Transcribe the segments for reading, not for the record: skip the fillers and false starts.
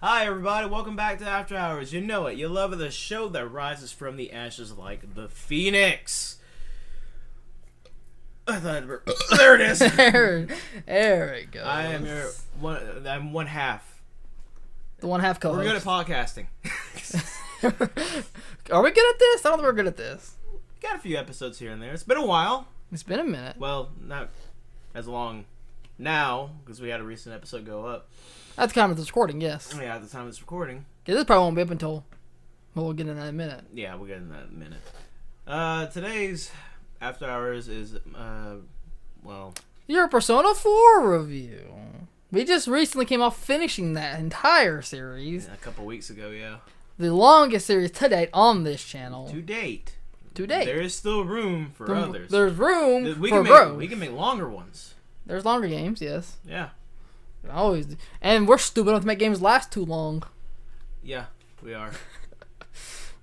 Hi everybody, welcome back to After Hours. You know it, you love it, the show that rises from the ashes like the phoenix. I thought there it is. there it goes. I am I'm one half. The one half co-host. We're good at podcasting. Are we good at this? I don't think we're good at this. Got a few episodes here and there. It's been a while. It's been a minute. Well, not as long now, because we had a recent episode go up. At the time of this recording, yes. Yeah, at the time of this recording. Yeah, this probably won't be up until... Well, we'll get in that in a minute. Yeah, we'll get in that in a minute. Today's After Hours is, well... Your Persona 4 review. We just recently came off finishing that entire series. Yeah, a couple weeks ago, yeah. The longest series to date on this channel. To date. There is still room for others. There's room for growth. We can make longer ones. There's longer games, yes. Yeah. Always. And we're stupid enough to make games last too long. Yeah, we are.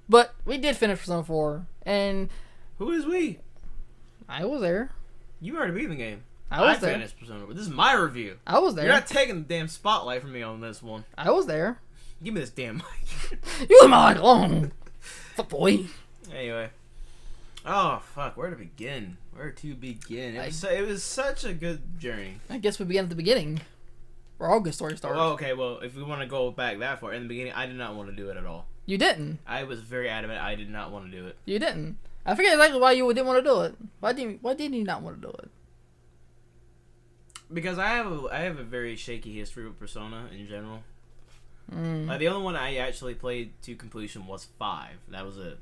But we did finish Persona 4, and... Who is we? I was there. You already beat the game. I was there. finished Persona 4. This is my review. I was there. You're not taking the damn spotlight from me on this one. I was there. Give me this damn mic. You leave my mic alone. Fuck boy. Anyway. Oh, fuck. Where to begin? It was such a good journey. I guess we began at the beginning. Where all good stories start. Oh, okay, well, if we want to go back that far, in the beginning, I did not want to do it at all. You didn't. I was very adamant I did not want to do it. You didn't. I forget exactly why you didn't want to do it. Why did you not want to do it? Because I have a very shaky history with Persona in general. Like, the only one I actually played to completion was 5. That was it.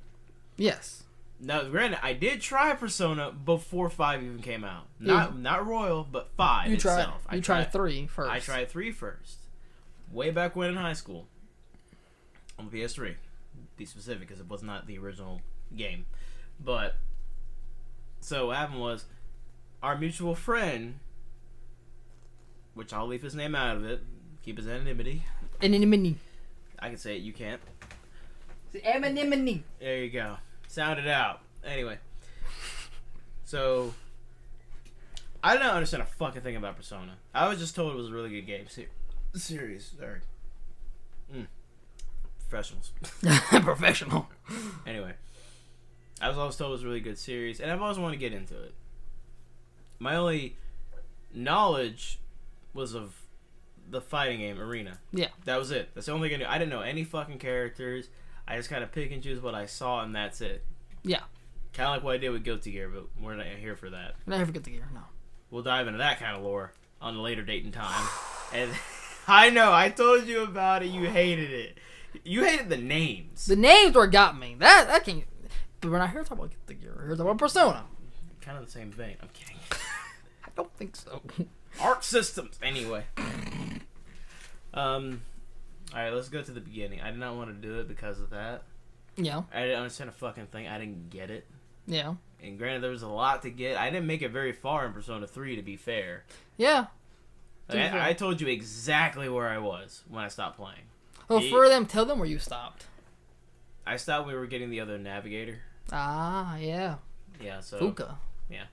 Yes. Now, granted, I did try Persona before 5 even came out. Not Royal, but 5 itself. You tried 3 first. I tried 3 first. Way back when in high school. On the PS3. Be specific, because it was not the original game. But, so what happened was, our mutual friend, which I'll leave his name out of it, keep his anonymity. Anonymity. I can say it, you can't. Anonymity. There you go. Sound it out. Anyway. So, I didn't understand a fucking thing about Persona. I was just told it was a really good game. Series. Sorry. Professionals. Professional. Anyway. I was always told it was a really good series, and I've always wanted to get into it. My only knowledge was of the fighting game, Arena. Yeah. That was it. That's the only thing I knew. I didn't know any fucking characters. I just kind of pick and choose what I saw, and that's it. Yeah. Kind of like what I did with Guilty Gear, but we're not here for that. We're not here for Guilty Gear, no. We'll dive into that kind of lore on a later date and time. And I know, I told you about it. You hated it. You hated the names. The names were got me. That can't... But we're not here to talk about Guilty Gear. We're here to talk about Persona. Kind of the same thing. I'm kidding. I don't think so. Art systems. Anyway. Alright, let's go to the beginning. I did not want to do it because of that. Yeah. I didn't understand a fucking thing. I didn't get it. Yeah. And granted, there was a lot to get. I didn't make it very far in Persona 3, to be fair. Yeah. Like, I told you exactly where I was when I stopped playing. Well, for them, tell them where you stopped. I stopped when we were getting the other navigator. Ah, yeah. Yeah, so... Fuka. Yeah.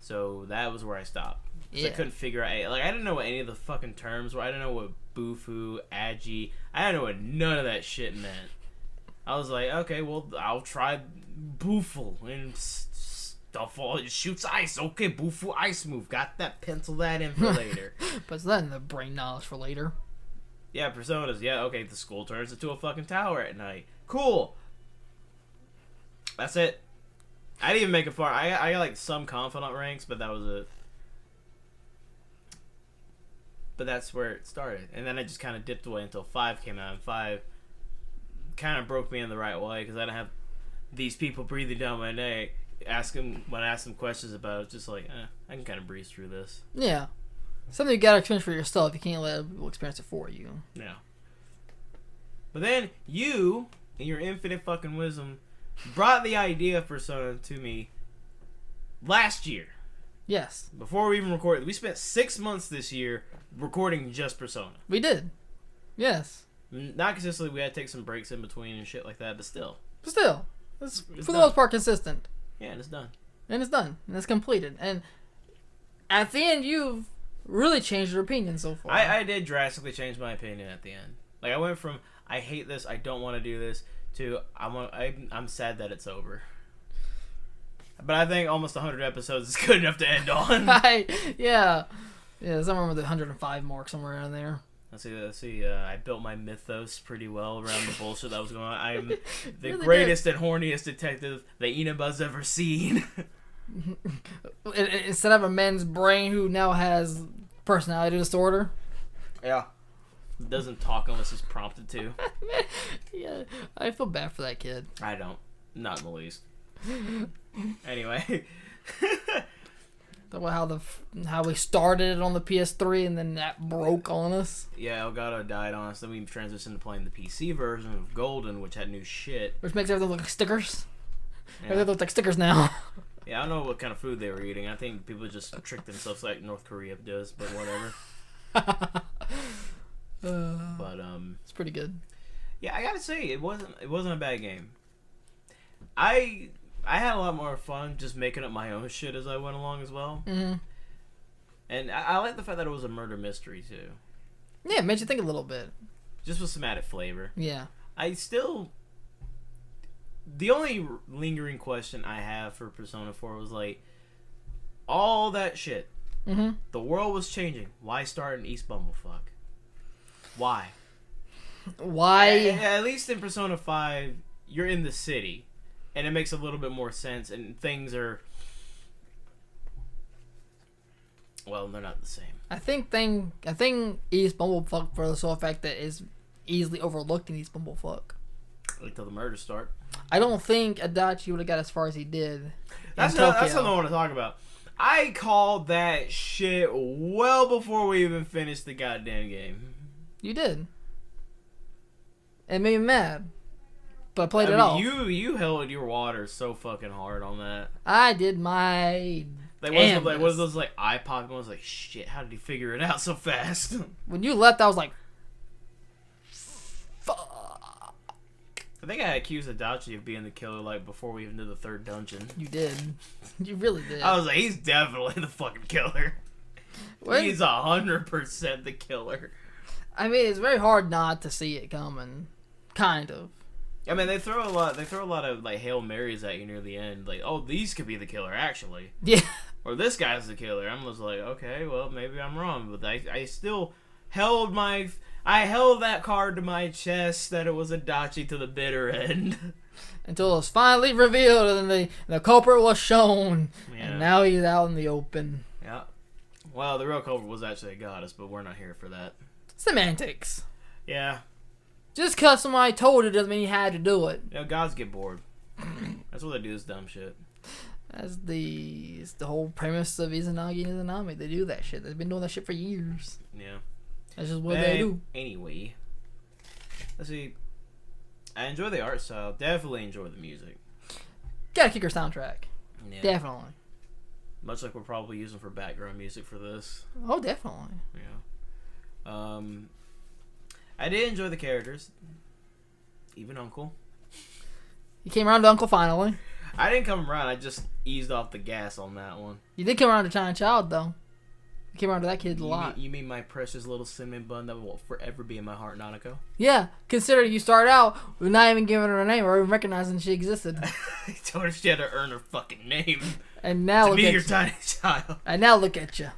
So that was where I stopped. Yeah. I couldn't figure out... Like, I didn't know what any of the fucking terms were. I didn't know what Bufu, Agi... I didn't know what none of that shit meant. I was like, okay, well, I'll try Bufu and stuff all... It shoots ice. Okay, Bufu ice move. Got that. Pencil that in for later. But then the brain knowledge for later. Yeah, Personas. Yeah, okay, the school turns into a fucking tower at night. Cool. That's it. I didn't even make it far. I got like some confidant ranks, but that was it. But that's where it started. And then I just kind of dipped away until 5 came out. And 5 kind of broke me in the right way because I didn't have these people breathing down my neck. When I asked them questions about it, just like, I can kind of breeze through this. Yeah. Something you gotta experience for yourself. You can't let people experience it for you. Yeah. But then you, in your infinite fucking wisdom, brought the idea of Persona to me last year. Yes. Before we even recorded. We spent 6 months this year recording just Persona. We did. Yes. Not consistently. We had to take some breaks in between and shit like that, but still. It's for the most part consistent. Yeah, and it's done. And it's completed. And at the end, you've really changed your opinion so far. I did drastically change my opinion at the end. Like, I went from, I hate this, I don't want to do this, to, I'm sad that it's over. But I think almost 100 episodes is good enough to end on. Yeah, somewhere with the 105 mark, somewhere around there. Let's see. I built my mythos pretty well around the bullshit that was going on. I'm the Really greatest and horniest detective that Inaba's ever seen. Instead of a man's brain who now has personality disorder. Yeah. Doesn't talk unless he's prompted to. Yeah, I feel bad for that kid. I don't. Not in the least. Anyway. Talk about how we started it on the PS3 and then that broke on us. Yeah, Elgato died on us. Then we transitioned to playing the PC version of Golden, which had new shit. Which makes everything look like stickers. Yeah. Everything looks like stickers now. Yeah, I don't know what kind of food they were eating. I think people just tricked themselves like North Korea does, but whatever. But it's pretty good. Yeah, I gotta say it wasn't a bad game. I had a lot more fun just making up my own shit as I went along as well. Mm-hmm. And I like the fact that it was a murder mystery too. Yeah, it made you think a little bit. Just with some added flavor. Yeah. The only lingering question I have for Persona 4 was like, all that shit. Mm-hmm. The world was changing. Why start in East Bumblefuck? Why? At least in Persona 5, you're in the city. And it makes a little bit more sense. And things are... Well, they're not the same. I think East Bumblefuck, for the sole fact that is easily overlooked in East Bumblefuck. Until the murders start. I don't think Adachi would have got as far as he did. That's something I want to talk about. I called that shit well before we even finished the goddamn game. You did. It made me mad. But I played it off. You held your water so fucking hard on that. I did my... Like, what was those like eye popping? I was like, shit, how did he figure it out so fast? When you left, I was like, fuck. I think I accused Adachi of being the killer like before we even did the third dungeon. You did. You really did. I was like, he's definitely the fucking killer. He's 100% the killer. I mean, it's very hard not to see it coming. Kind of. I mean, they throw a lot of like Hail Marys at you near the end. Like, oh, these could be the killer, actually. Yeah. Or this guy's the killer. I'm just like, okay, well, maybe I'm wrong. But I still held that card to my chest that it was Adachi to the bitter end. Until it was finally revealed and the culprit was shown. Yeah. And now he's out in the open. Yeah. Well, the real culprit was actually a goddess, but we're not here for that. Semantics. Yeah. Just because somebody told you doesn't mean you had to do it. You know, gods get bored. That's what they do, is dumb shit. It's the whole premise of Izanagi and Izanami. They do that shit. They've been doing that shit for years. Yeah. That's just what they do. Anyway. Let's see. I enjoy the art style. Definitely enjoy the music. Gotta kick your soundtrack. Yeah. Definitely. Much like we're probably using for background music for this. Oh, definitely. Yeah. I did enjoy the characters. Even Uncle. You came around to Uncle finally. I didn't come around. I just eased off the gas on that one. You did come around to China Child, though. You came around to that kid a lot. You mean my precious little cinnamon bun that will forever be in my heart, Nanako? Yeah, considering you started out with not even giving her a name or even recognizing she existed. I told her she had to earn her fucking name. And now to look be at your you. tiny child. And now look at you.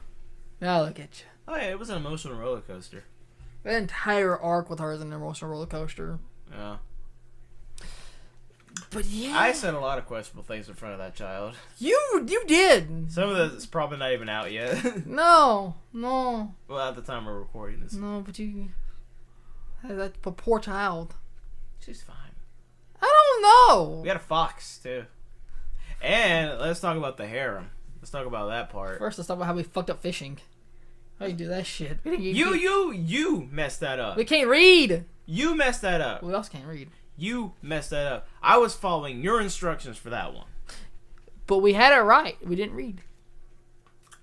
Now look at you. Oh yeah, it was an emotional roller coaster. The entire arc with her is an emotional roller coaster. Yeah. But yeah, I said a lot of questionable things in front of that child. You did. Some of that's probably not even out yet. No. Well, at the time we're recording this. No, but you. That poor child. She's fine. I don't know. We got a fox too. And let's talk about the harem. Let's talk about that part. First, let's talk about how we fucked up fishing. How you do that shit? You messed that up. We can't read. You messed that up. We also can't read. You messed that up. I was following your instructions for that one. But we had it right. We didn't read.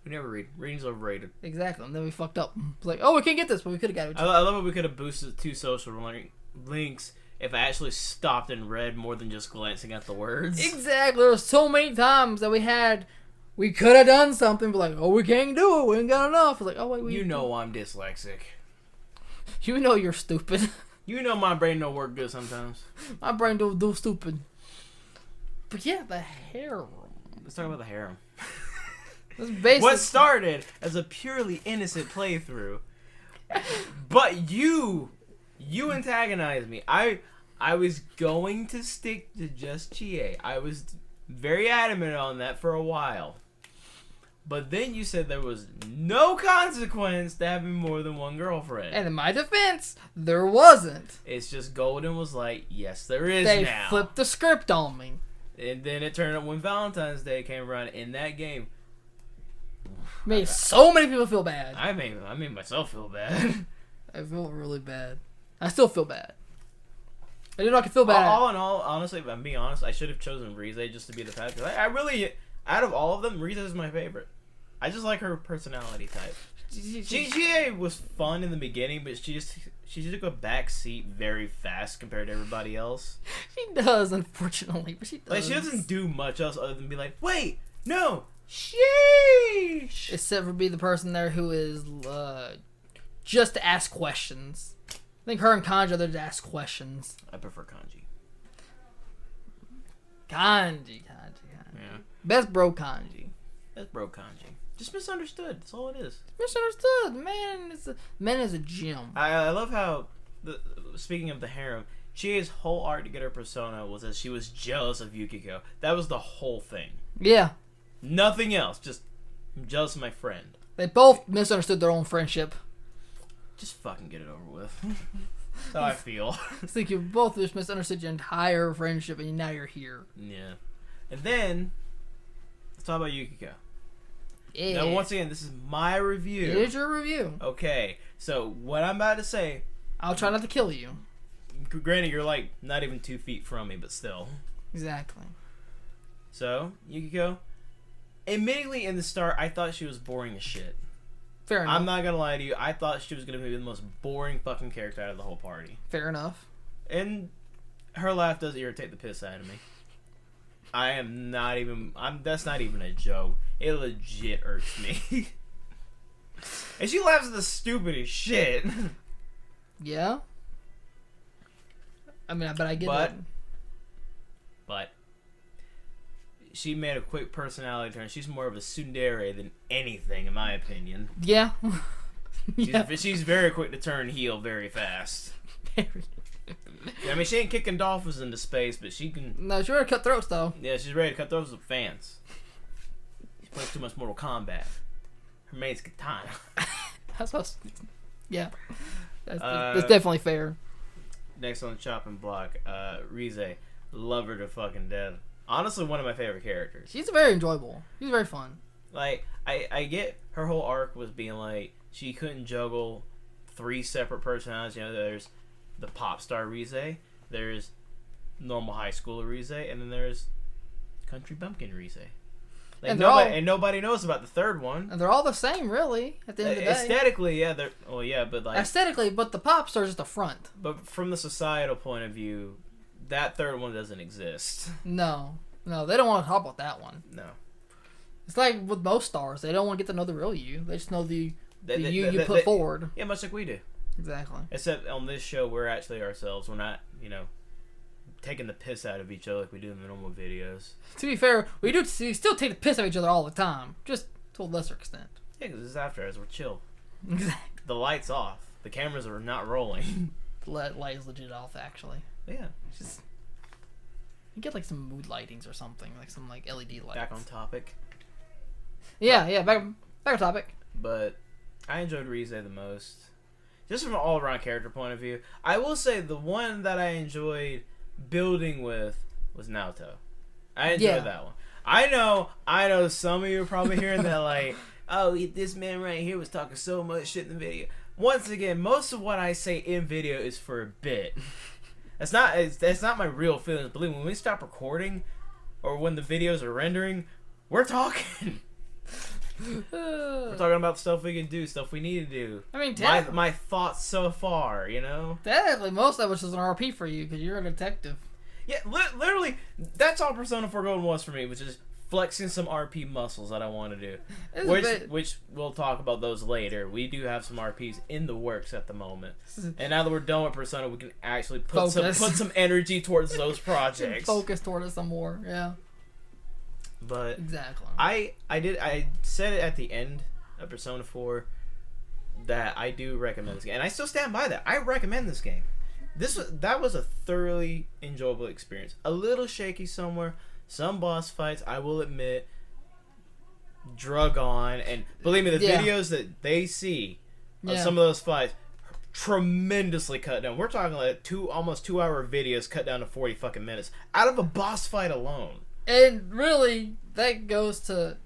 We never read. Reading's overrated. Exactly. And then we fucked up. It's like, oh, we can't get this, but we could have got it. I love it. We could have boosted 2 social links if I actually stopped and read more than just glancing at the words. Exactly. There were so many times that we could have done something, but like, oh, we can't do it. We ain't got enough. It's like, oh, wait. You know I'm dyslexic. You know you're stupid. You know my brain don't work good sometimes. My brain don't do stupid. But yeah, the harem. Let's talk about the harem. That's basic. What started as a purely innocent playthrough, but you antagonized me. I was going to stick to just Chie. I was very adamant on that for a while. But then you said there was no consequence to having more than one girlfriend. And in my defense, there wasn't. It's just Golden was like, yes, there is they now. They flipped the script on me. And then it turned out when Valentine's Day came around in that game. Made so many people feel bad. I made myself feel bad. I feel really bad. I still feel bad. I didn't know I could feel bad. All in all, honestly, if I'm being honest, I should have chosen Rize just to be the bad guy. I really, out of all of them, Rize is my favorite. I just like her personality type. She was fun in the beginning, but she took a back seat very fast compared to everybody else. She does, unfortunately, but she does. Like, she doesn't do much else other than be like, wait, no, sheesh. Except for be the person there who is just to ask questions. I think her and Kanji are there to ask questions. I prefer Kanji. Kanji. Yeah. Best bro Kanji. That's bro Kanji. Just misunderstood. That's all it is. Misunderstood. Man is a gem. I love how, speaking of the harem, Chie's whole arc to get her persona was that she was jealous of Yukiko. That was the whole thing. Yeah. Nothing else. Just, I'm jealous of my friend. They both misunderstood their own friendship. Just fucking get it over with. That's how I feel. I think you both just misunderstood your entire friendship and now you're here. Yeah. And then, let's talk about Yukiko. Yeah. Now, once again, this is my review. It is your review. Okay, so what I'm about to say... I'll try not to kill you. Granted, you're like not even 2 feet from me, but still. Exactly. So, Yukiko, admittedly in the start, I thought she was boring as shit. Fair enough. I'm not gonna lie to you, I thought she was gonna be the most boring fucking character out of the whole party. Fair enough. And her laugh does irritate the piss out of me. That's not even a joke. It legit irks me. And she laughs at the stupidest shit. Yeah. I mean, I get it. But she made a quick personality turn. She's more of a tsundere than anything, in my opinion. Yeah. Yeah. She's very quick to turn heel very fast. I mean, she ain't kicking dolphins into space, but she can... No, she's ready to cut throats, though. Yeah, she's ready to cut throats with fans. She plays too much Mortal Kombat. Her mate's katana. That's what... Yeah. That's definitely fair. Next on the chopping block, Rize. Love her to fucking death. Honestly, one of my favorite characters. She's very enjoyable. She's very fun. Like, I get her whole arc was being like, she couldn't juggle 3 separate personalities. You know, there's the pop star Rize, there's normal high schooler Rize, and then there's country bumpkin Rize. Like, and nobody knows about the third one. And they're all the same, really, at the end of the day. Aesthetically, yeah, but like... Aesthetically, but the pop star's just the front. But from the societal point of view, that third one doesn't exist. No, they don't want to talk about that one. No. It's like with most stars, they don't want to get to know the real you. They just know the you put forward. Yeah, much like we do. Exactly. Except on this show, we're actually ourselves. We're not, taking the piss out of each other like we do in the normal videos. To be fair, we still take the piss out of each other all the time, just to a lesser extent. Yeah, because it's after us. We're chill. Exactly. The light's off. The cameras are not rolling. The light is legit off, actually. Yeah. Just you get like some mood lightings or something, like some like LED lights. Back on topic. Yeah, back on topic. But I enjoyed Rize the most. Just from an all-around character point of view. I will say the one that I enjoyed building with was Naoto. I enjoyed that one. I know some of you are probably hearing that like, oh, this man right here was talking so much shit in the video. Once again, most of what I say in video is for a bit. That's not my real feelings. Believe me, when we stop recording or when the videos are rendering, we're talking. We're talking about stuff we can do, stuff we need to do. I mean, my thoughts so far, Technically, most of it was an RP for you because you're a detective. Yeah, literally, that's all Persona 4 Golden was for me, which is flexing some RP muscles that I want to do. It's Which we'll talk about those later. We do have some RPs in the works at the moment. And now that we're done with Persona, we can actually put some energy towards those projects. Focus toward it some more, yeah. But exactly. I said it at the end of Persona 4 that I do recommend this game. And I still stand by that. I recommend this game. That was a thoroughly enjoyable experience. A little shaky somewhere. Some boss fights, I will admit, drug on, and believe me, the videos that they see of some of those fights tremendously cut down. We're talking like almost 2 hour videos cut down to 40 fucking minutes out of a boss fight alone. And really, that goes to,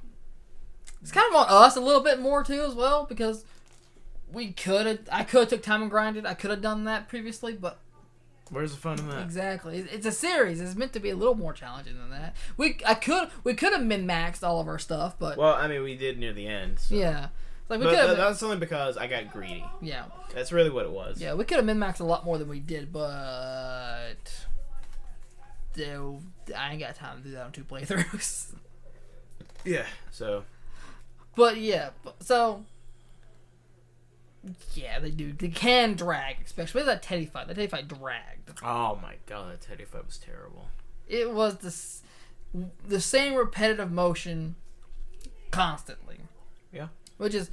it's kind of on us a little bit more too as well, because I could have took time and grinded. I could have done that previously, but where's the fun in that? Exactly. It's a series. It's meant to be a little more challenging than that. We could have min-maxed all of our stuff, but well, I mean, we did near the end. So. Yeah. Like that's only because I got greedy. Yeah. That's really what it was. Yeah, we could have min-maxed a lot more than we did, but I ain't got time to do that on 2 playthroughs. Yeah. So. But yeah. So. Yeah, they do. They can drag, especially that Teddy fight. That Teddy fight dragged. Oh my god, that Teddy fight was terrible. It was the same repetitive motion constantly. Yeah. Which is,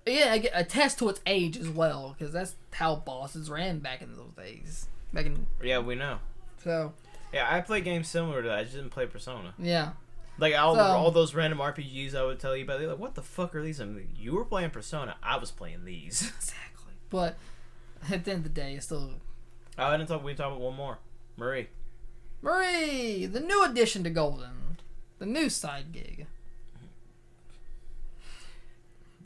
a test to its age as well, because that's how bosses ran back in those days. Yeah, we know. So. Yeah, I play games similar to that. I just didn't play Persona. Yeah. Like all those random RPGs I would tell you about, they're like, what the fuck are these? I mean, you were playing Persona, I was playing these. Exactly. But at the end of the day, it's still. Oh, we didn't talk about one more. Marie, the new addition to Golden, the new side gig.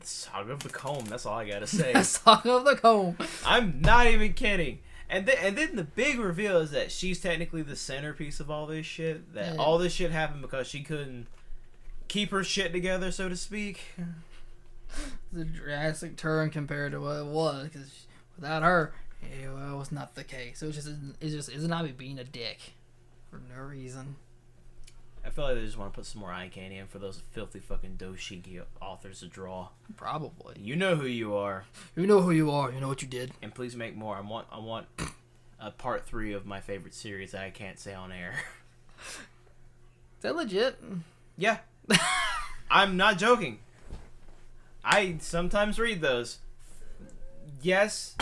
The Saga of the Comb. That's all I gotta say. The Saga of the Comb. I'm not even kidding. And then the big reveal is that she's technically the centerpiece of all this shit. That all this shit happened because she couldn't keep her shit together, so to speak. It's a drastic turn compared to what it was, because without her, it was not the case. It's Izanami being a dick for no reason. I feel like they just want to put some more eye candy in for those filthy fucking Doshiki authors to draw. Probably. You know who you are. You know who you are. You know what you did. And please make more. I want a part 3 of my favorite series that I can't say on air. Is that legit? Yeah. I'm not joking. I sometimes read those. Yes,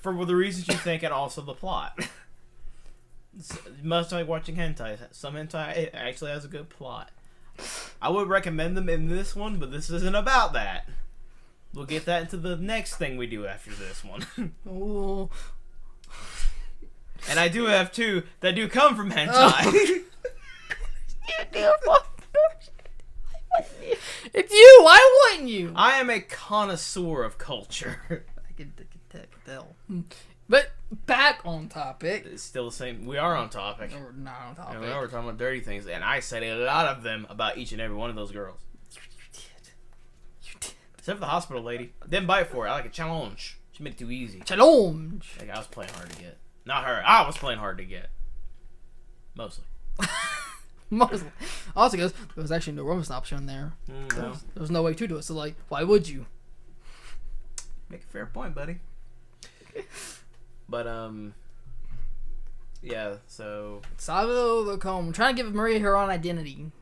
for the reasons you think, and also the plot. Much like watching hentai. Some hentai actually has a good plot. I would recommend them in this one, but this isn't about that. We'll get that into the next thing we do after this one. Oh. And I do have 2 that do come from hentai. You do. It's you. Why wouldn't you? I am a connoisseur of culture. I can tell. But back on topic. It's still the same. We are on topic. We're not on topic. And we are talking about dirty things, and I said a lot of them about each and every one of those girls. You did. Except for the hospital lady. Didn't bite for it. I like a challenge. She made it too easy. Challenge. Like, I was playing hard to get. Not her. I was playing hard to get. Mostly. Mostly. Also, because there was actually no romance option there. No. There was no way to do it. So, like, why would you? Make a fair point, buddy. But, yeah, so... Saga of the Comb. I'm trying to give Maria her own identity.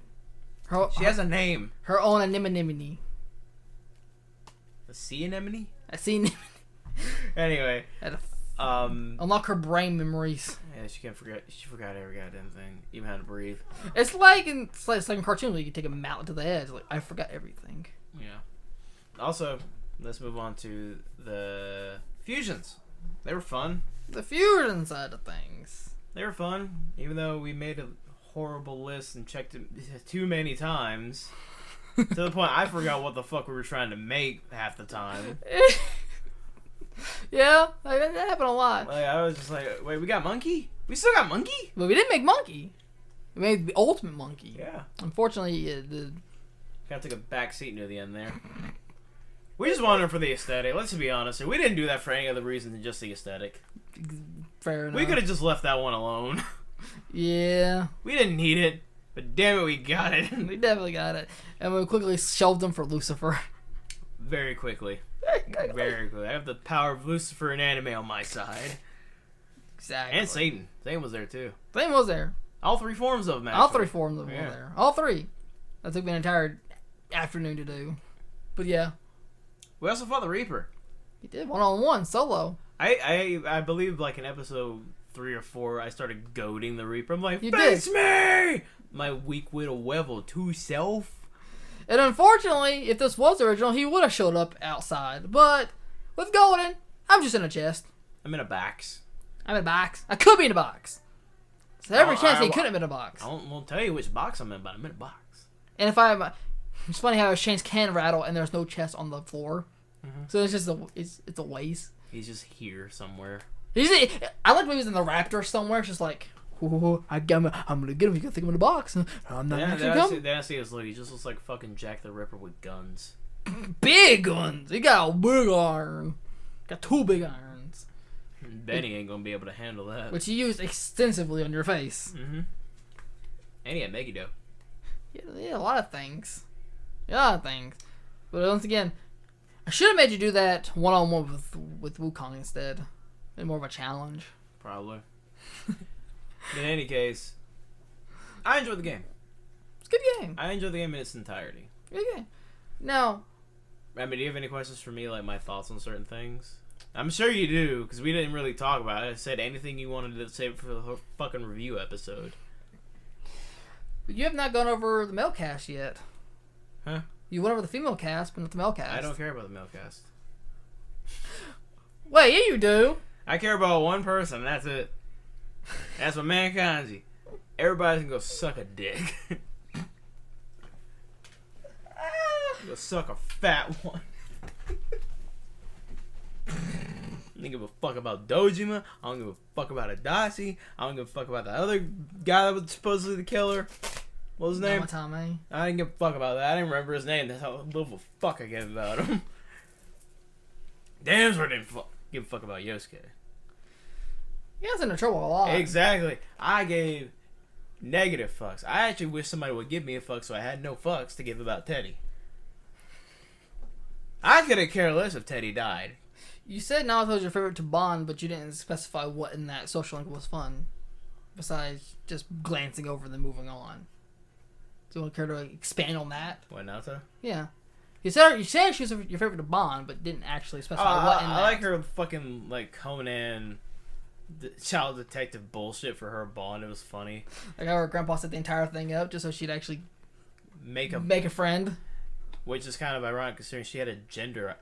She has a name. Her own anemone. A sea anemone? I see. Anyway. Unlock her brain memories. Yeah, she forgot every goddamn thing. Even how to breathe. It's like in cartoon where you can take a mallet to the head. It's like, I forgot everything. Yeah. Also, let's move on to the fusions. They were fun. The fusion side of things. They were fun, even though we made a horrible list and checked it too many times. To the point I forgot what the fuck we were trying to make half the time. Yeah, like, that happened a lot. Like, I was just like, wait, we got Monkey? We still got Monkey? But we didn't make Monkey. We made the ultimate Monkey. Yeah. Unfortunately, Kind of took a back seat near the end there. We just wanted it for the aesthetic. Let's be honest here. We didn't do that for any other reason than just the aesthetic. Fair enough. We could have just left that one alone. Yeah. We didn't need it. But damn it, we got it. We definitely got it. And we quickly shelved him for Lucifer. Very quickly. Very quickly. I have the power of Lucifer and anime on my side. Exactly. And Satan. Satan was there too. Satan was there. All three forms of him, actually. All three forms of him were there. All three. That took me an entire afternoon to do. But yeah. We also fought the Reaper. He did 1-on-1 solo. I believe like in episode 3 or 4 I started goading the Reaper. I'm like, You face me! My weak little level 2 self. And unfortunately, if this was original, he would have showed up outside. But with Golden, I'm just in a chest. I'm in a box. I'm in a box. I could be in a box. So every chance he couldn't have been in a box. I won't tell you which box I'm in, but I'm in a box. And if I'm... It's funny how his chains can rattle and there's no chest on the floor. Mm-hmm. So it's just it's a waste. He's just here somewhere. I like when he was in the Raptor somewhere. It's just like, I'm gonna get him. You gotta think him in a box. I'm not actually coming. Then I see his look. He just looks like fucking Jack the Ripper with guns. Big guns. He got a big iron. Got 2 big irons. Benny ain't gonna be able to handle that. Which he used extensively on your face. Mm-hmm. And he had Megiddo. Yeah, a lot of things. But once again, I should have made you do that 1-on-1 with Wukong instead. Maybe more of a challenge. Probably. In any case, I enjoyed the game. It's a good game. I enjoyed the game in its entirety. Good game. Now, I mean, do you have any questions for me, like my thoughts on certain things? I'm sure you do, because we didn't really talk about it. I said anything you wanted to say for the whole fucking review episode. But you have not gone over the male cast yet. Huh? You went over the female cast, but not the male cast. I don't care about the male cast. Wait, yeah, you do. I care about one person, and that's it. That's my man Kanji. Everybody can go suck a dick. Go suck a fat one. I don't give a fuck about Dojima. I don't give a fuck about Adachi. I don't give a fuck about the other guy that was supposedly the killer. What was his name? Namatame. I didn't give a fuck about that. I didn't remember his name. That's how little of a fuck I gave about him. Damn, I didn't give a fuck about Yosuke. He gets into trouble a lot. Exactly. I gave negative fucks. I actually wish somebody would give me a fuck so I had no fucks to give about Teddy. I could have cared less if Teddy died. You said Naruto was your favorite to bond, but you didn't specify what in that social link was fun. Besides just glancing over and then moving on. Do you want to care to expand on that? What, Naruto? Yeah. You said she was your favorite to bond, but didn't actually specify what in that. I like her fucking, like, Conan child detective bullshit for her bond. It was funny. Like how her grandpa set the entire thing up just so she'd actually make a friend. Which is kind of ironic considering she had a gender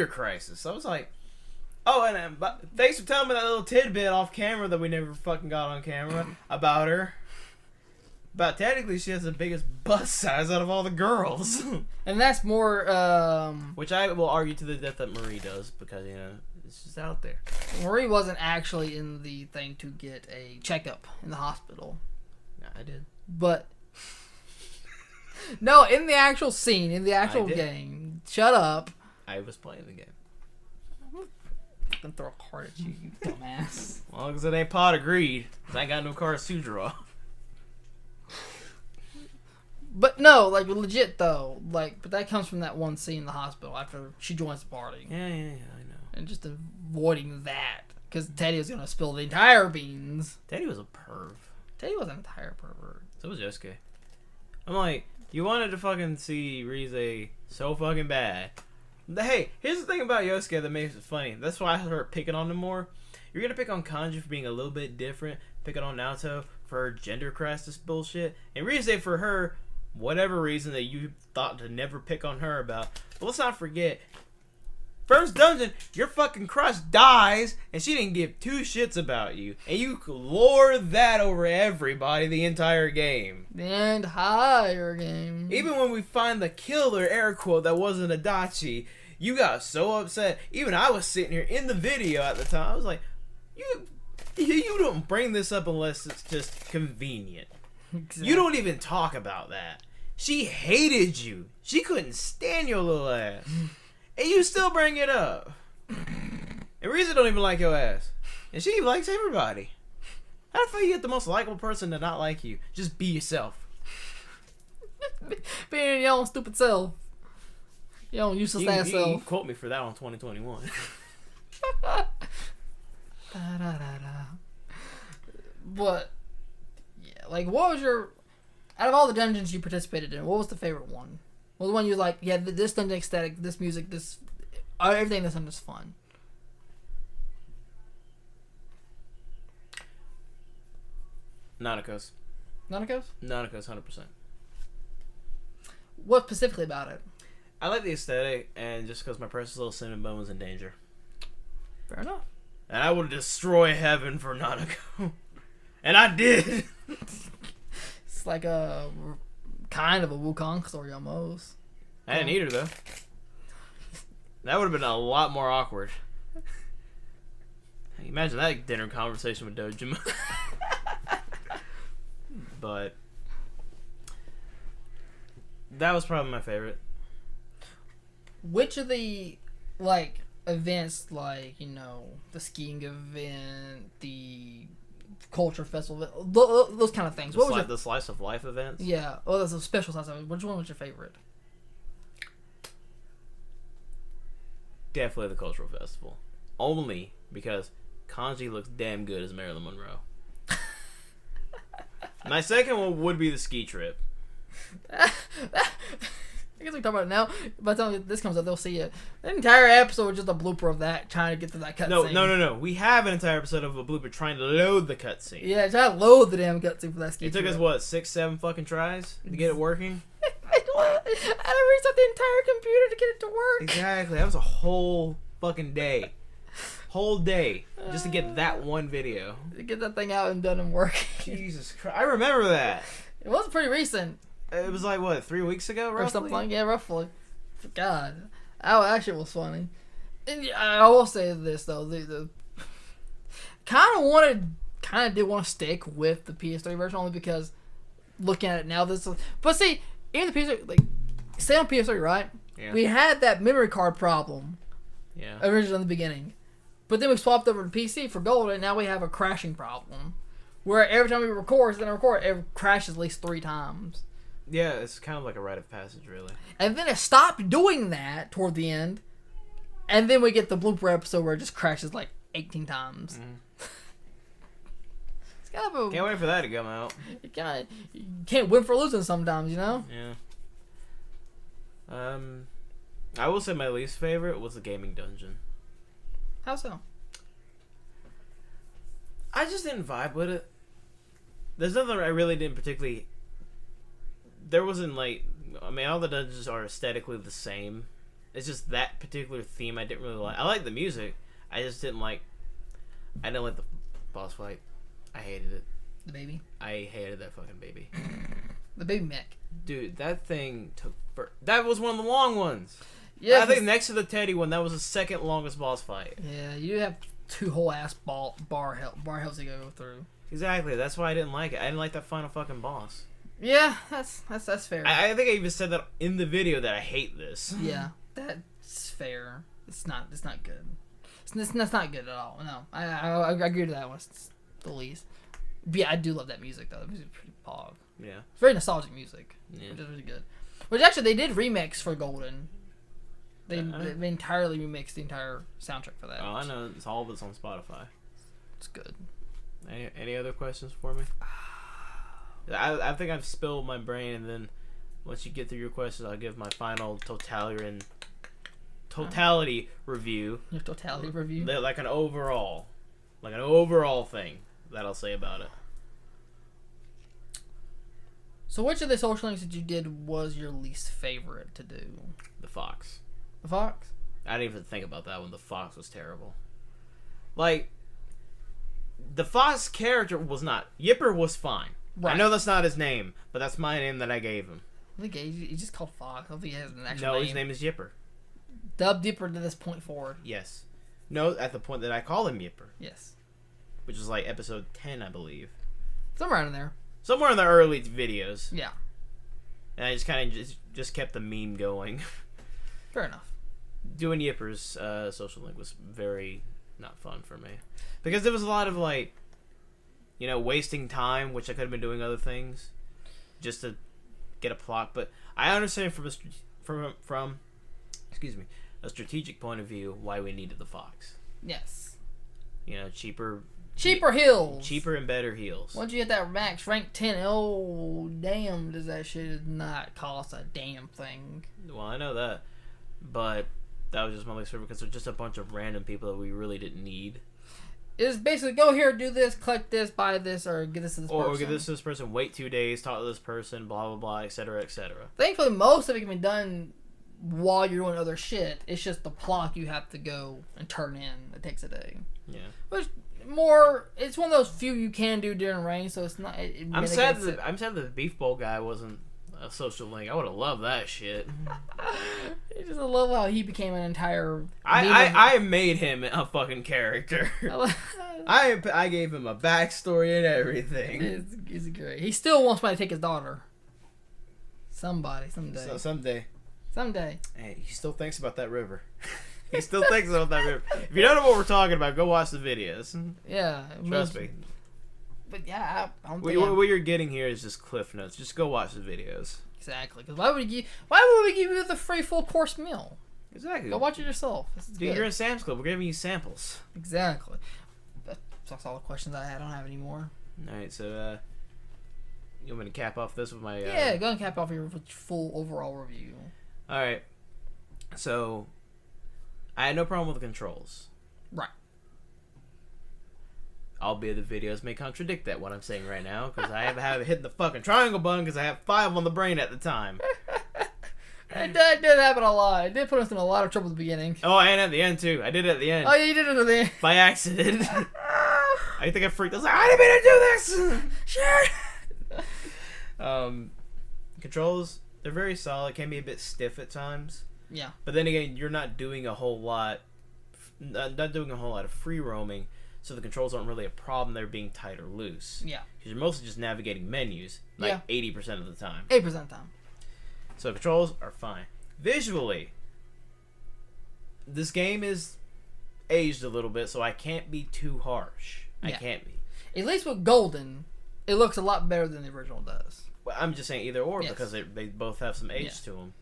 crisis. I was like, oh, and thanks for telling me that little tidbit off camera that we never fucking got on camera about her. But technically, she has the biggest bust size out of all the girls. And that's more, which I will argue to the death that Marie does, because, you know, it's just out there. Marie wasn't actually in the thing to get a checkup in the hospital. Yeah, I did. But, no, in the actual scene, in the actual game, shut up. I was playing the game. I'm gonna throw a card at you, you dumbass. As long as it ain't pot of greed, 'cause I ain't got no cards to draw. But no, like legit though, like but that comes from that one scene in the hospital after she joins the party. Yeah, I know. And just avoiding that because Teddy was gonna spill the entire beans. Teddy was a perv. Teddy was an entire pervert. So was Yosuke. I'm like, you wanted to fucking see Rize so fucking bad. Hey, here's the thing about Yosuke that makes it funny. That's why I started picking on him more. You're gonna pick on Kanji for being a little bit different, picking on Naoto for her gender crisis bullshit, and Rize for her whatever reason that you thought to never pick on her about. But let's not forget, first dungeon, your fucking crush dies, and she didn't give 2 shits about you. And you lure that over everybody the entire game. The entire game. Even when we find the killer, air quote, that wasn't Adachi, you got so upset. Even I was sitting here in the video at the time. I was like, you don't bring this up unless it's just convenient. Exactly. You don't even talk about that. She hated you. She couldn't stand your little ass. And you still bring it up. And Riza don't even like your ass. And she likes everybody. How the fuck you get the most likable person to not like you? Just be yourself. Being your own stupid self. Your own useless ass You self. quote me for that on 2021. But yeah, like what was your out of all the dungeons you participated in, what was the favorite one? Well, the one you like, yeah, this dungeon aesthetic, this music, this everything in this dungeon is fun. Nanako's. Nanako's? Nanako's 100%. What specifically about it? I like the aesthetic, and just because my precious little cinnamon bun was in danger. Fair enough. And I would destroy heaven for Nanako. And I did. It's like a kind of a Wukong story almost. I didn't eat her, though. That would have been a lot more awkward. Imagine that dinner conversation with Dojima. But that was probably my favorite. Which of the like events, like the skiing event, the culture festival, those kind of things? The slice of life events? Yeah. Oh, that's a special slice of it. Which one was your favorite? Definitely the cultural festival. Only because Kanji looks damn good as Marilyn Monroe. My second one would be the ski trip. I guess we can talk about it now. By the time this comes out, they'll see it. The entire episode was just a blooper of that, trying to get to that cutscene. No. We have an entire episode of a blooper trying to load the cutscene. Yeah, trying to load the damn cutscene for that ski It trip. took us, what, 6-7 fucking tries to get it working? I had to restart the entire computer to get it to work. Exactly. That was a whole fucking day. Whole day. Just to get that one video. To get that thing out and done and working. Jesus Christ. I remember that. It was pretty recent. It was like, what, 3 weeks ago, roughly? Or something like that, roughly. God. That shit was funny. And I will say this, though. The kind of did want to stick with the PS3 version only because looking at it now, but see, even the PS3, like, stay on PS3, right? Yeah. We had that memory card problem. Yeah. Originally in the beginning. But then we swapped over to PC for Gold, and now we have a crashing problem. Where every time we record, it crashes at least 3 times. Yeah, it's kind of like a rite of passage, really. And then it stopped doing that toward the end. And then we get the blooper episode where it just crashes like 18 times. Mm. It's kind of a... Can't wait for that to come out. You can't win for losing sometimes, Yeah. I will say my least favorite was the gaming dungeon. How so? I just didn't vibe with it. There's nothing I really didn't particularly... There wasn't like... I mean, all the dungeons are aesthetically the same. It's just that particular theme I didn't really like. I like the music. I just didn't like... I didn't like the boss fight. I hated it. The baby? I hated that fucking baby. The baby mech. Dude, that thing took... That was one of the long ones. Yeah, I think next to the Teddy one, that was the second longest boss fight. Yeah, you have 2 whole ass bar hells to go through. Exactly. That's why I didn't like it. I didn't like that final fucking boss. Yeah, that's fair. I think I even said that in the video that I hate this. Yeah, that's fair. It's not good. It's not good at all. No, I agree to that one. It's the least. But yeah, I do love that music though. The music's pretty pog. Yeah. It's very nostalgic music, Yeah. which is really good. Which actually they did remix for Golden. They entirely remixed the entire soundtrack for that. Oh, I know. It's all of it's on Spotify. It's good. Any other questions for me? I think I've spilled my brain, and then once you get through your questions, I'll give my final totality review. Your totality review? Like an overall thing that I'll say about it. So which of the social links that you did was your least favorite to do? The Fox. The Fox? I didn't even think about that one. The Fox was terrible. Like, the Fox character was not... Yipper was fine. Right. I know that's not his name, but that's my name that I gave him. I think he's just called Fox. I don't think he has an actual name. No, his name is Yipper. Dub Dipper to this point forward. Yes. No, at the point that I call him Yipper. Yes. Which is like episode 10, I believe. Somewhere in there. Somewhere in the early videos. Yeah. And I just kind of just kept the meme going. Fair enough. Doing Yipper's social link was very not fun for me. Because there was a lot of like... wasting time, which I could have been doing other things, just to get a plot. But I understand from a strategic point of view why we needed the fox. Yes. Cheaper heals. Cheaper and better heals. Once you get that max rank 10, oh damn, does that shit not cost a damn thing? Well, I know that, but that was just my least favorite because they're just a bunch of random people that we really didn't need. It's basically go here, do this, collect this, buy this, or give this to this person. Or give this to this person, wait 2 days, talk to this person, blah blah blah, etc. etc. Thankfully, most of it can be done while you're doing other shit. It's just the plot you have to go and turn in. It takes a day. Yeah. Which it's one of those few you can do during rain, so it's not. I'm sad that the Beef Bowl guy wasn't a social link. I would have loved that shit. I just love how he became an entire. I made him a fucking character. I gave him a backstory and everything. He's great. He still wants somebody to take his daughter. Someday. Someday. Hey, he still thinks about that river. He still thinks about that river. If you don't know what we're talking about, go watch the videos. Yeah. Trust me. But yeah, I don't think what you're getting here is just cliff notes. Just go watch the videos. Exactly. Because why would we give you the free full course meal? Exactly. Go watch it yourself. Dude, you're in Sam's Club. We're giving you samples. Exactly. That's all the questions I had. I don't have any more. Alright, so you want me to cap off this with my... Yeah, go and cap off your full overall review. Alright. So, I had no problem with the controls. Right. Albeit the videos may contradict that, what I'm saying right now, because I haven't hit the fucking triangle button because I have 5 on the brain at the time. It did happen a lot. It did put us in a lot of trouble at the beginning. Oh, and at the end, too. I did it at the end. Oh, yeah, you did it at the end. By accident. I think I freaked. I was like, I didn't mean to do this! Sure! Controls, they're very solid. Can be a bit stiff at times. Yeah. But then again, you're not doing a whole lot of free roaming, so the controls aren't really a problem. They're being tight or loose. Yeah. Because you're mostly just navigating menus, 80% of the time. 8% of the time. So controls are fine. Visually, this game is aged a little bit, so I can't be too harsh. I can't be. At least with Golden, it looks a lot better than the original does. Well, I'm just saying either or because they both have some age to them.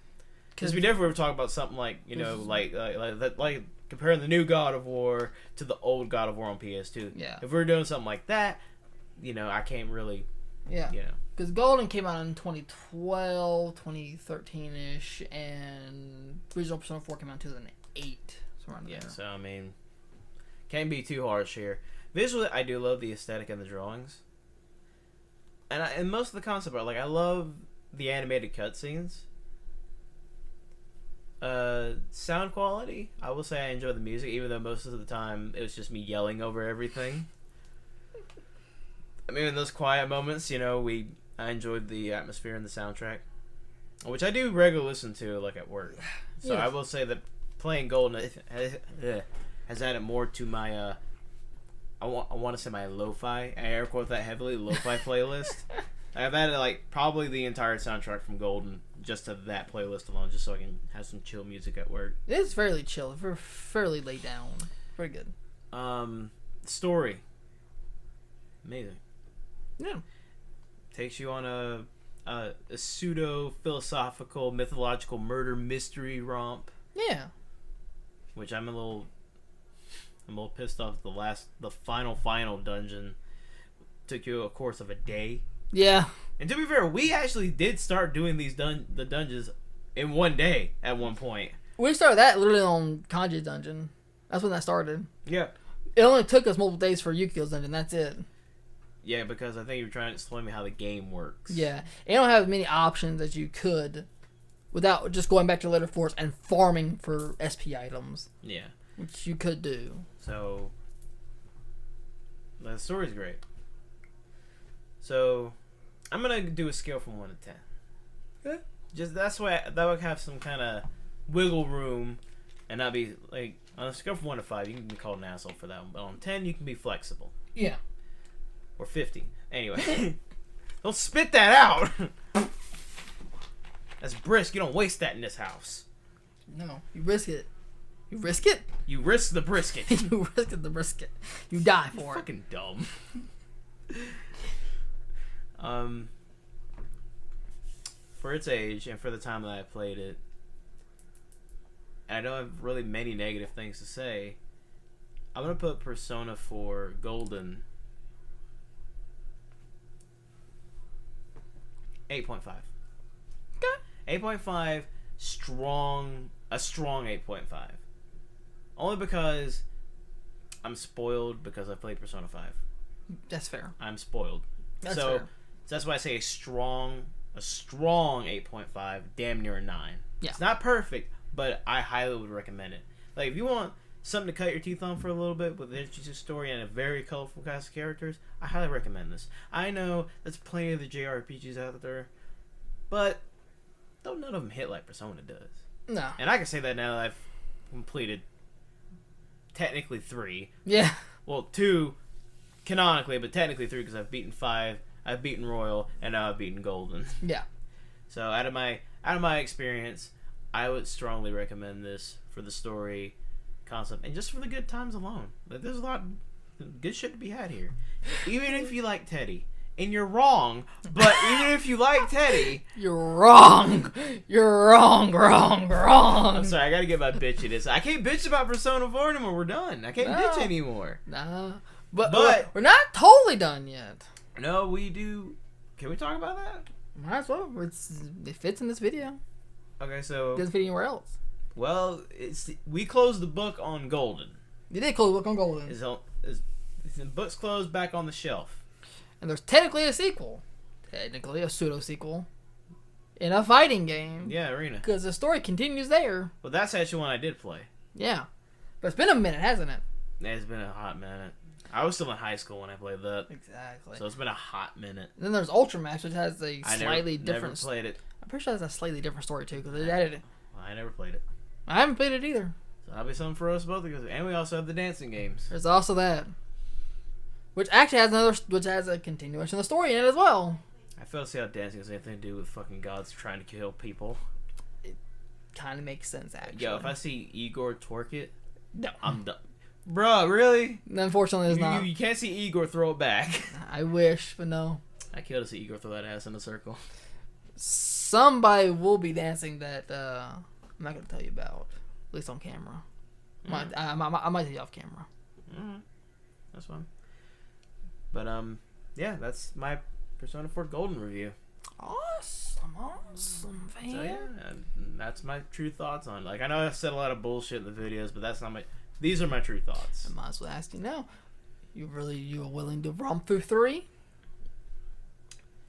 Because we Because definitely were talking about something like like comparing the new God of War to the old God of War on PS2. Yeah. If we were doing something like that, I can't really. Yeah. Because Golden came out in 2012, 2013-ish, and original Persona 4 came out in 2008. So around there. So I mean, can't be too harsh here. Visually, I do love the aesthetic and the drawings, and most of the concept art. Like I love the animated cutscenes. Sound quality, I will say I enjoy the music, even though most of the time it was just me yelling over everything. I mean, in those quiet moments, I enjoyed the atmosphere and the soundtrack, which I do regularly listen to, like at work. So I will say that playing Golden has added more to my I want to say my lo-fi. I air quote that heavily, lo-fi playlist. I've added probably the entire soundtrack from Golden just to that playlist alone, just so I can have some chill music at work. It's fairly chill. We're fairly laid down. Very good. Story. Amazing. Yeah. Takes you on a pseudo philosophical mythological murder mystery romp. Yeah. Which I'm a little pissed off. The final dungeon took you a course of a day. Yeah. And to be fair, we actually did start doing these the dungeons in one day at one point. We started that literally on Kanji's dungeon. That's when that started. Yeah. It only took us multiple days for Yukiko's dungeon. That's it. Yeah, because I think you were trying to explain me how the game works. Yeah. You don't have as many options as you could without just going back to Letter Force and farming for SP items. Yeah. Which you could do. So, the story's great. So, I'm going to do a scale from 1 to 10. Yeah. Just that would have some kind of wiggle room and not be like, on a scale from 1 to 5, you can be called an asshole for that one. But on 10, you can be flexible. Yeah. Or 50. Anyway. Don't spit that out! That's brisk. You don't waste that in this house. No. You risk it. You risk it? You risk the brisket. You risk the brisket. You die for You're fucking dumb. For its age and for the time that I played it, and I don't have really many negative things to say, I'm gonna put Persona 4 Golden 8.5. Okay. 8.5, a strong 8.5. Only because I'm spoiled because I played Persona 5. That's fair. I'm spoiled. That's so fair. that's why I say a strong 8.5, damn near a 9. Yeah. It's not perfect, but I highly would recommend it. Like, if you want something to cut your teeth on for a little bit with an interesting story and a very colorful cast of characters, I highly recommend this. I know there's plenty of the JRPGs out there, but don't none of them hit like Persona does. No. And I can say that now that I've completed technically 3. Yeah. Well, 2 canonically, but technically 3 because I've beaten 5, I've beaten Royal, and now I've beaten Golden. Yeah. So out of my experience, I would strongly recommend this for the story, concept, and just for the good times alone. Like, there's a lot of good shit to be had here. Even if you like Teddy, and you're wrong, but even if you like Teddy, you're wrong. You're wrong. I'm sorry, I gotta get my bitchiness. I can't bitch about Persona 4 anymore. We're done. I can't bitch anymore. Nah. But we're not totally done yet. No, we do. Can we talk about that? Might as well. It fits in this video. Okay, so It doesn't fit anywhere else. well, we closed the book on Golden. You did close the book on Golden. The book's closed back on the shelf. And there's technically a sequel. Technically a pseudo-sequel. In a fighting game. Yeah, Arena. Because the story continues there. Well, that's actually one I did play. Yeah. But it's been a minute, hasn't it? It's been a hot minute. I was still in high school when I played that. Exactly. So it's been a hot minute. And then there's Ultramax, which has a slightly different... never played it. I'm pretty sure it has a slightly different story, too, because they added it. Well, I never played it. I haven't played it either. So that'll be something for us both. And we also have the dancing games. There's also that. Which actually has a continuation of the story in it as well. I fail to see how dancing has anything to do with fucking gods trying to kill people. It kind of makes sense, actually. Yo, if I see Igor twerk it, no. I'm done. Bruh, really? Unfortunately, it's not. You can't see Igor throw it back. I wish, but no. I killed to see Igor throw that ass in a circle. Somebody will be dancing that I'm not going to tell you about. At least on camera. I might tell you off camera. That's fine. But, yeah, that's my Persona 4 Golden review. Awesome, fan. So, yeah, that's my true thoughts on it. Like, I know I've said a lot of bullshit in the videos, but that's not my... These are my true thoughts. I might as well ask you now. You are willing to romp through 3?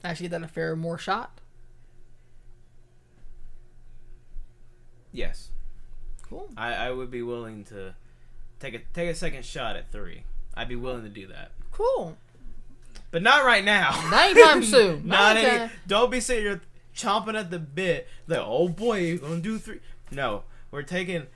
Actually, get that a fair more shot? Yes. Cool. I would be willing to take a second shot at 3. I'd be willing to do that. Cool. But not right now. Not anytime soon. Don't be sitting here chomping at the bit. Like, oh boy, you're gonna do 3. No, we're taking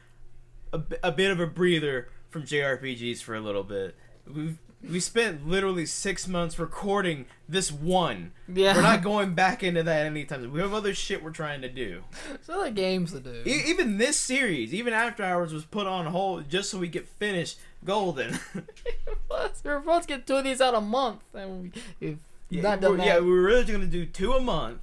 a bit of a breather from JRPGs for a little bit. We spent literally 6 months recording this one. Yeah. We're not going back into that anytime soon. We have other shit we're trying to do. There's other games to do. Even this series, even After Hours was put on hold just so we could finish Golden. We're supposed to get 2 of these out a month, and we've not done that. Yeah, we were really going to do 2 a month.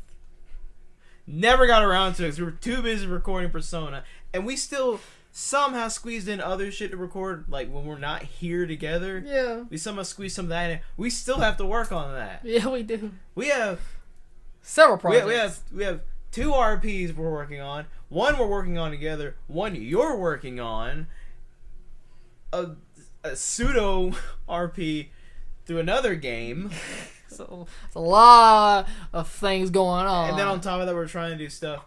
Never got around to it because we were too busy recording Persona, and we still somehow squeezed in other shit to record, like when we're not here together. Yeah. We somehow squeezed some of that in. We still have to work on that. Yeah, we do. We have several projects. We have 2 RPs we're working on. 1 we're working on together. 1 you're working on. A pseudo RP through another game. So it's a lot of things going on. And then on top of that, we're trying to do stuff.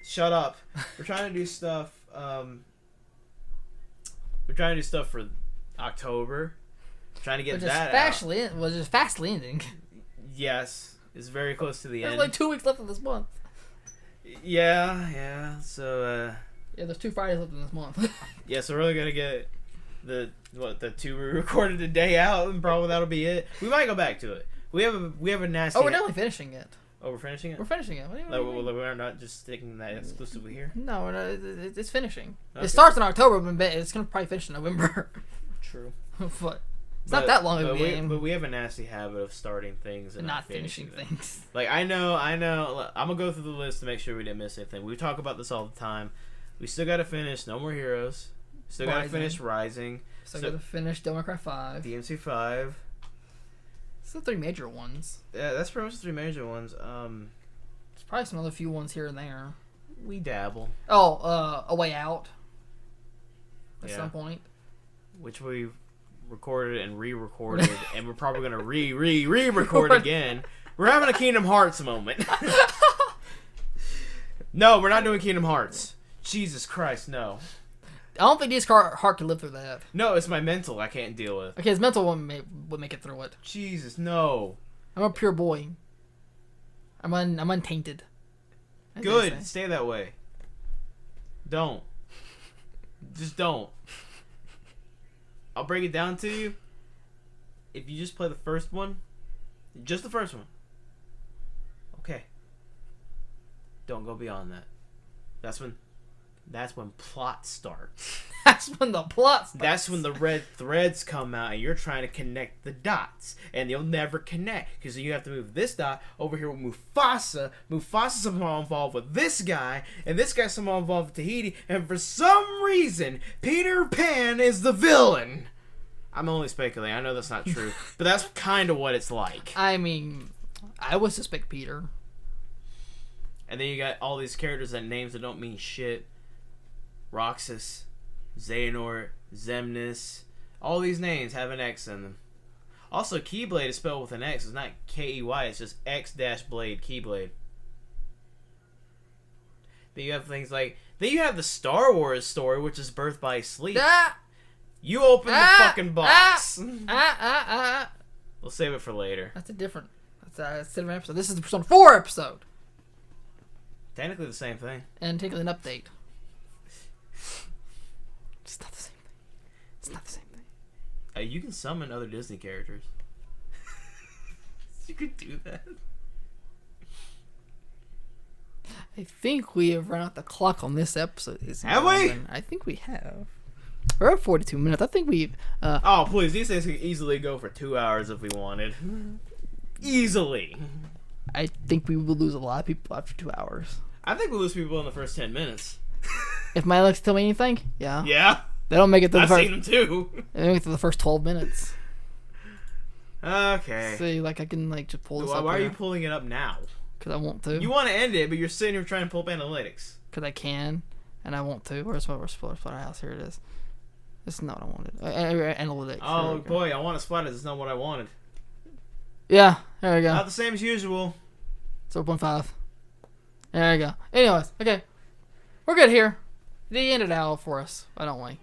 Shut up. We're trying to do stuff. We're trying to do stuff for October. Trying to get that out. Was just fastly ending. Yes, it's very close to the end. There's like 2 weeks left of this month. Yeah. So. Yeah, there's 2 Fridays left in this month. Yeah, so we're really gonna get the 2 we recorded today out, and probably that'll be it. We might go back to it. We have a nasty. Oh, we're definitely finishing it. Oh, we're finishing it? We're finishing it. What do you mean? We're not just sticking that exclusively here? No, it's finishing. Okay. It starts in October, but it's going to probably finish in November. True. But It's not that long of a game. But we have a nasty habit of starting things and not finishing things. Like, I know. I'm going to go through the list to make sure we didn't miss anything. We talk about this all the time. We still got to finish No More Heroes. Still got to finish Rising. Still got to finish Devil May Cry 5. DMC 5. It's the 3 major ones. Yeah, that's pretty much the 3 major ones. There's probably some other few ones here and there. We dabble. Oh, A Way Out. At some point. Which we recorded and re-recorded, and we're probably gonna re-record again. We're having a Kingdom Hearts moment. No, we're not doing Kingdom Hearts. Jesus Christ, no. I don't think this heart can live through that. No, it's my mental I can't deal with. Okay, his mental would make it through it. Jesus, no. I'm a pure boy. I'm untainted. Good, stay that way. Don't. Just don't. I'll break it down to you. If you just play the first one, just the first one, okay. Don't go beyond that. That's when plot starts. That's when the plot starts. That's when the red threads come out and you're trying to connect the dots. And you'll never connect. Because you have to move this dot over here with Mufasa. Mufasa's somehow involved with this guy. And this guy's somehow involved with Tahiti. And for some reason, Peter Pan is the villain. I'm only speculating. I know that's not true. But that's kind of what it's like. I mean, I would suspect Peter. And then you got all these characters that names that don't mean shit. Roxas, Xehanort, Xemnas. All these names have an X in them. Also, Keyblade is spelled with an X. It's not K-E-Y. It's just X-Blade, Keyblade. Then you have things like... Then you have the Star Wars story, which is Birth by Sleep. You open the fucking box. We'll save it for later. That's a different episode. This is the Persona 4 episode. Technically the same thing. And technically an update. It's not the same thing. It's not the same thing. You can summon other Disney characters. You could do that. I think we have run out the clock on this episode. Have we? I think we have. We're at 42 minutes. I think we've... oh, please. These things could easily go for 2 hours if we wanted. Easily. I think we will lose a lot of people after 2 hours. I think we'll lose people in the first 10 minutes. If my Alex tell me anything, yeah. Yeah. They don't make it through the I've first... seen them too. They don't make it through the first 12 minutes. Okay. See, like, I can, like, just pull this up. Why are you pulling it up now? Because I want to. You want to end it, but you're sitting here trying to pull up analytics. Because I can, and I want to. Where's my Splatterhouse? Here it is. This is not what I wanted. Analytics. Oh, boy, I want to splat it. It's not what I wanted. Yeah, there we go. Not the same as usual. 0.5. There we go. Anyways, okay. We're good here. They ended out for us. Why don't we?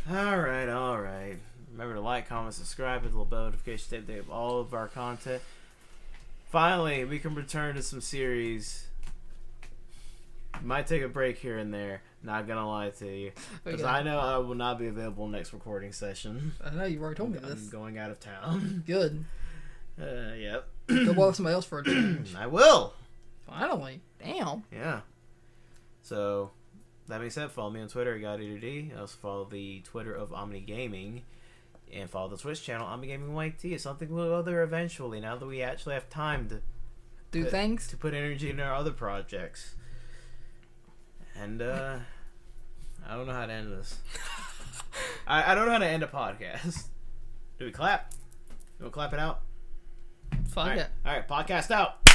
Alright. Remember to like, comment, subscribe, hit the little bell notification to update all of our content. Finally, we can return to some series. Might take a break here and there. Not gonna lie to you. Because I know I will not be available next recording session. I know, you've already told me this. I'm going out of town. Good. Yep. Go with somebody else for a change. I will. Finally. Damn. Yeah. So, that being said, follow me on Twitter at GodEaterD. Also follow the Twitter of Omni Gaming. And follow the Twitch channel, Omni Gaming YT. It's something we'll go there eventually, now that we actually have time to do things. To put energy into our other projects. And, I don't know how to end this. I don't know how to end a podcast. Do we clap? Do we clap it out? Fuck it. Alright, podcast out.